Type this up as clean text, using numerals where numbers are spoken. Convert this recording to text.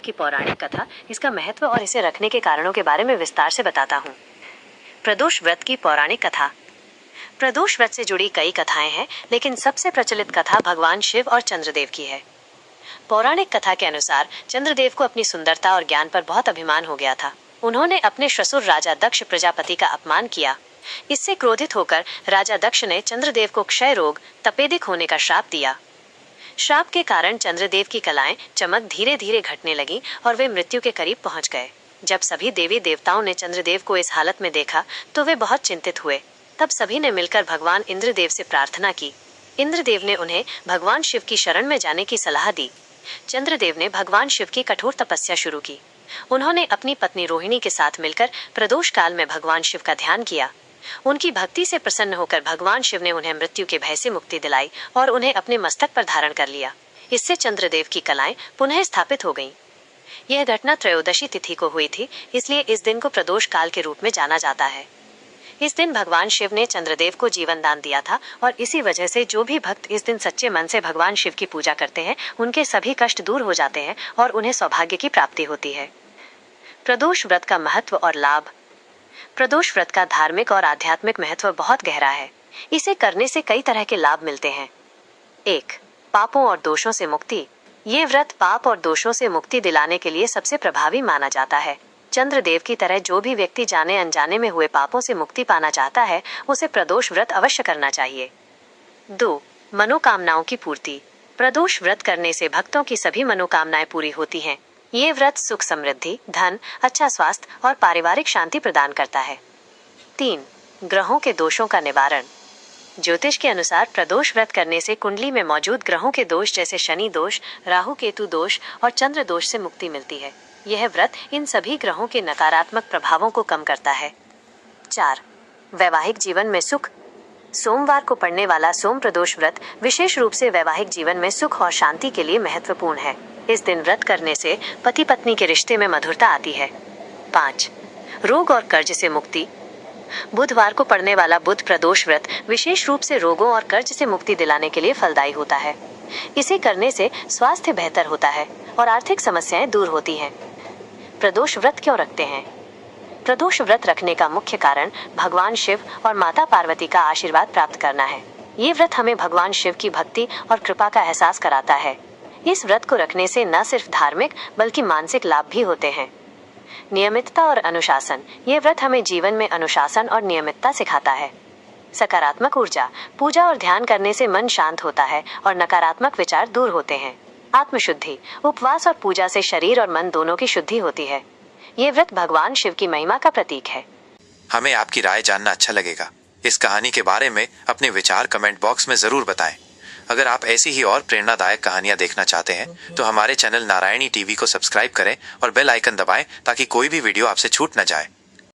की पौराणिक कथा, इसका महत्व और इसे रखने के कारणों के बारे में विस्तार से बताता हूँ। प्रदोष व्रत की पौराणिक कथा। प्रदोष व्रत से जुड़ी कई कथाएं हैं, लेकिन सबसे प्रचलित कथा भगवान शिव और चंद्रदेव की है। पौराणिक कथा के अनुसार चंद्रदेव को अपनी सुंदरता और ज्ञान पर बहुत अभिमान हो गया था। उन्होंने अपने ससुर राजा दक्ष प्रजापति का अपमान किया। इससे क्रोधित होकर राजा दक्ष ने चंद्रदेव को क्षय रोग, तपेदिक होने का श्राप दिया। श्राप के कारण चंद्रदेव की कलाएं चमक धीरे धीरे घटने लगी और वे मृत्यु के करीब पहुंच गए। जब सभी देवी देवताओं ने चंद्रदेव को इस हालत में देखा तो वे बहुत चिंतित हुए। तब सभी ने मिलकर भगवान इंद्रदेव से प्रार्थना की। इंद्रदेव ने उन्हें भगवान शिव की शरण में जाने की सलाह दी। चंद्रदेव ने भगवान शिव की कठोर तपस्या शुरू की। उन्होंने अपनी पत्नी रोहिणी के साथ मिलकर प्रदोष काल में भगवान शिव का ध्यान किया। उनकी भक्ति से प्रसन्न होकर भगवान शिव ने उन्हें मृत्यु के भय से मुक्ति दिलाई और उन्हें अपने मस्तक पर धारण कर लिया। इससे चंद्रदेव की कलाएं पुनः स्थापित हो गईं। यह घटना त्रयोदशी तिथि को हुई थी, इसलिए इस दिन को प्रदोष काल के रूप में जाना जाता है। इस दिन भगवान शिव ने चंद्रदेव को जीवन दान दिया था और इसी वजह से जो भी भक्त इस दिन सच्चे मन से भगवान शिव की पूजा करते हैं, उनके सभी कष्ट दूर हो जाते हैं और उन्हें सौभाग्य की प्राप्ति होती है। प्रदोष व्रत का महत्व और लाभ। प्रदोष व्रत का धार्मिक और आध्यात्मिक महत्व बहुत गहरा है। इसे करने से कई तरह के लाभ मिलते हैं। 1. पापों और दोषों से मुक्ति। ये व्रत पाप और दोषों से मुक्ति दिलाने के लिए सबसे प्रभावी माना जाता है। चंद्रदेव की तरह जो भी व्यक्ति जाने अनजाने में हुए पापों से मुक्ति पाना चाहता है, उसे प्रदोष व्रत अवश्य करना चाहिए। 2. मनोकामनाओं की पूर्ति। प्रदोष व्रत करने से भक्तों की सभी मनोकामनाएं पूरी होती हैं। ये व्रत सुख समृद्धि, धन, अच्छा स्वास्थ्य और पारिवारिक शांति प्रदान करता है। 3. ग्रहों के दोषों का निवारण। ज्योतिष के अनुसार प्रदोष व्रत करने से कुंडली में मौजूद ग्रहों के दोष जैसे शनि दोष, राहु केतु दोष और चंद्र दोष से मुक्ति मिलती है। यह व्रत इन सभी ग्रहों के नकारात्मक प्रभावों को कम करता है। 4. वैवाहिक जीवन में सुख। सोमवार को पड़ने वाला सोम प्रदोष व्रत विशेष रूप से वैवाहिक जीवन में सुख और शांति के लिए महत्वपूर्ण है। इस दिन व्रत करने से पति पत्नी के रिश्ते में मधुरता आती है। 5. रोग और कर्ज से मुक्ति। बुधवार को पड़ने वाला बुध प्रदोष व्रत विशेष रूप से रोगों और कर्ज से मुक्ति दिलाने के लिए फलदायी होता है। इसे करने से स्वास्थ्य बेहतर होता है और आर्थिक समस्याएं दूर होती हैं। प्रदोष व्रत क्यों रखते हैं? प्रदोष व्रत रखने का मुख्य कारण भगवान शिव और माता पार्वती का आशीर्वाद प्राप्त करना है। ये व्रत हमें भगवान शिव की भक्ति और कृपा का एहसास कराता है। इस व्रत को रखने से न सिर्फ धार्मिक बल्कि मानसिक लाभ भी होते हैं। नियमितता और अनुशासन। ये व्रत हमें जीवन में अनुशासन और नियमितता सिखाता है। सकारात्मक ऊर्जा। पूजा और ध्यान करने से मन शांत होता है और नकारात्मक विचार दूर होते हैं। आत्मशुद्धि। उपवास और पूजा से शरीर और मन दोनों की शुद्धि होती है। ये व्रत भगवान शिव की महिमा का प्रतीक है। हमें आपकी राय जानना अच्छा लगेगा। इस कहानी के बारे में अपने विचार कमेंट बॉक्स में जरूर बताएं। अगर आप ऐसी ही और प्रेरणादायक कहानियां देखना चाहते हैं तो हमारे चैनल नारायणी टीवी को सब्सक्राइब करें और बेल आइकन दबाएं ताकि कोई भी वीडियो आपसे छूट न जाए।